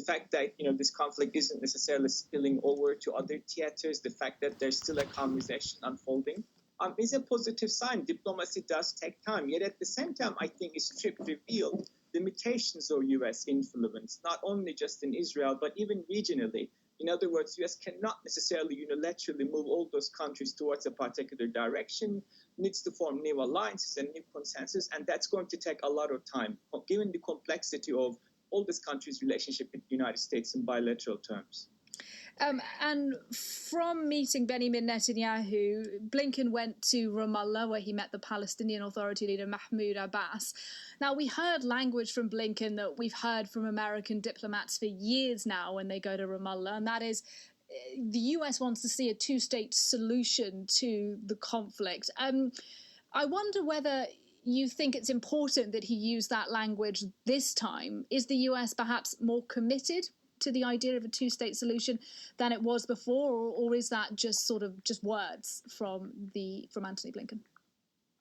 fact that, this conflict isn't necessarily spilling over to other theaters, the fact that there's still a conversation unfolding, is a positive sign. Diplomacy does take time. Yet at the same time, I think it's revealed limitations of U.S. influence, not only just in Israel, but even regionally. In other words, U.S. cannot necessarily unilaterally move all those countries towards a particular direction, needs to form new alliances and new consensus, and that's going to take a lot of time, given the complexity of all these countries' relationship with the United States in bilateral terms. And from meeting Benjamin Netanyahu, Blinken went to Ramallah, where he met the Palestinian Authority leader Mahmoud Abbas. Now, we heard language from Blinken that we've heard from American diplomats for years now when they go to Ramallah, and that is the US wants to see a two-state solution to the conflict. I wonder whether you think it's important that he used that language this time. Is the US perhaps more committed to the idea of a two-state solution than it was before, or is that just words from Antony Blinken?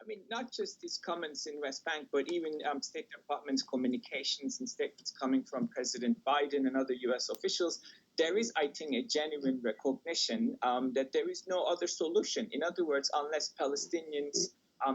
I mean, not just his comments in West Bank, but even State Department's communications and statements coming from President Biden and other U.S. officials. There is, I think, a genuine recognition that there is no other solution. In other words, unless Palestinians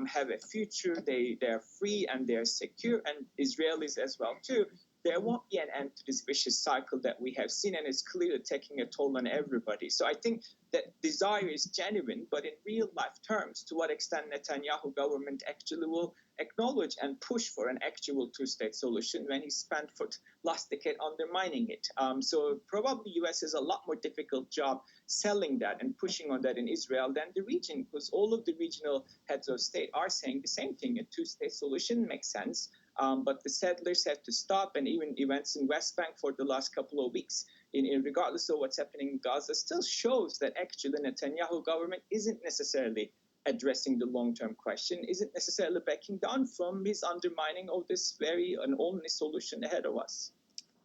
have a future, they are free and they are secure, and Israelis as well too, there won't be an end to this vicious cycle that we have seen, and it's clearly taking a toll on everybody. So I think that desire is genuine, but in real life terms, to what extent Netanyahu government actually will acknowledge and push for an actual two-state solution when he spent for last decade undermining it. So probably U.S. has a lot more difficult job selling that and pushing on that in Israel than the region, because all of the regional heads of state are saying the same thing. A two-state solution makes sense. But the settlers had to stop, and even events in West Bank for the last couple of weeks, regardless of what's happening in Gaza, still shows that actually the Netanyahu government isn't necessarily addressing the long-term question, isn't necessarily backing down from his undermining of this very and only solution ahead of us.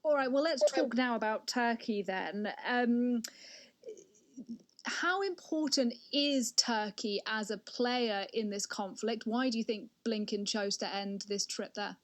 All right, well, let's talk now about Turkey then. How important is Turkey as a player in this conflict? Why do you think Blinken chose to end this trip there?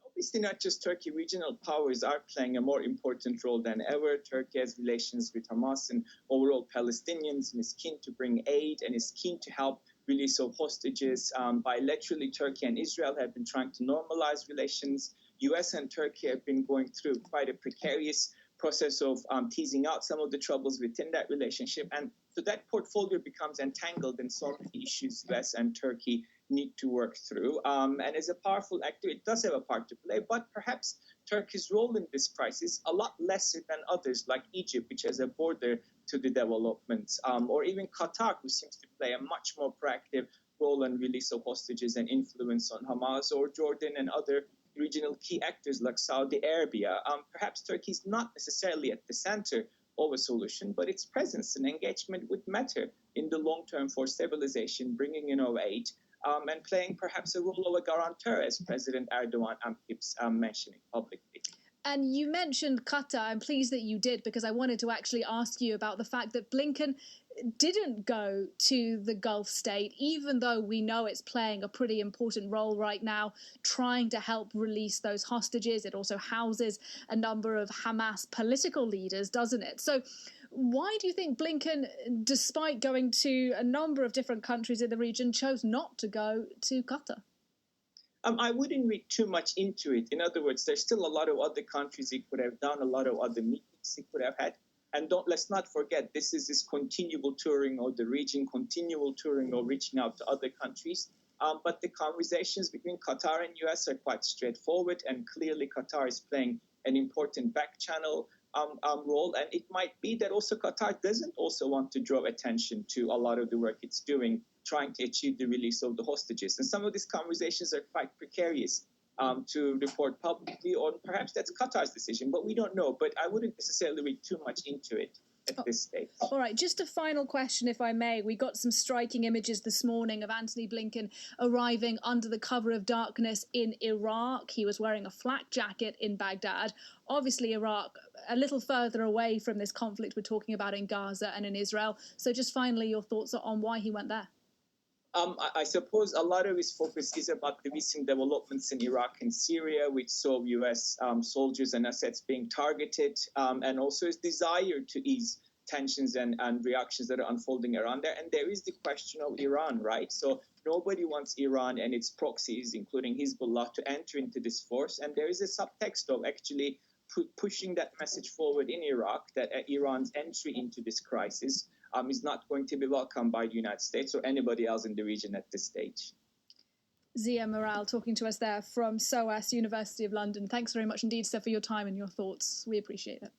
Obviously, not just Turkey, regional powers are playing a more important role than ever. Turkey has relations with Hamas and overall Palestinians and is keen to bring aid and is keen to help release of hostages. Bilaterally, Turkey and Israel have been trying to normalize relations. U.S. and Turkey have been going through quite a precarious process of teasing out some of the troubles within that relationship. And so that portfolio becomes entangled in some of the issues U.S. and Turkey need to work through. And as a powerful actor, it does have a part to play, but perhaps Turkey's role in this crisis a lot lesser than others like Egypt, which has a border to the developments, or even Qatar, who seems to play a much more proactive role in release of hostages and influence on Hamas, or Jordan and other regional key actors like Saudi Arabia. Perhaps Turkey is not necessarily at the center of a solution, but its presence and engagement would matter in the long term for stabilization, bringing in aid, and playing perhaps a role of a guarantor, as President Erdogan keeps mentioning publicly. And you mentioned Qatar. I'm pleased that you did, because I wanted to actually ask you about the fact that Blinken didn't go to the Gulf state, even though we know it's playing a pretty important role right now, trying to help release those hostages. It also houses a number of Hamas political leaders, doesn't it? So why do you think Blinken, despite going to a number of different countries in the region, chose not to go to Qatar? I wouldn't read too much into it. In other words, there's still a lot of other countries he could have done, a lot of other meetings he could have had. And let's not forget, this is this continual touring of the region, continual touring of reaching out to other countries. But the conversations between Qatar and U.S. are quite straightforward, and clearly Qatar is playing an important back channel role. And it might be that also Qatar doesn't also want to draw attention to a lot of the work it's doing, trying to achieve the release of the hostages. And some of these conversations are quite precarious to report publicly, or perhaps that's Qatar's decision, but we don't know. But I wouldn't necessarily read too much into it at this stage. All right, just a final question, if I may. We got some striking images this morning of Antony Blinken arriving under the cover of darkness in Iraq. He was wearing a flak jacket in Baghdad. Obviously, Iraq, a little further away from this conflict we're talking about in Gaza and in Israel. So just finally, your thoughts on why he went there? I suppose a lot of his focus is about the recent developments in Iraq and Syria, which saw U.S. Soldiers and assets being targeted, and also his desire to ease tensions and reactions that are unfolding around there. And there is the question of Iran, right? So nobody wants Iran and its proxies, including Hezbollah, to enter into this force. And there is a subtext of actually pushing that message forward in Iraq that Iran's entry into this crisis is not going to be welcomed by the United States or anybody else in the region at this stage. Ziya Meral talking to us there from SOAS, University of London. Thanks very much indeed, sir, for your time and your thoughts. We appreciate it.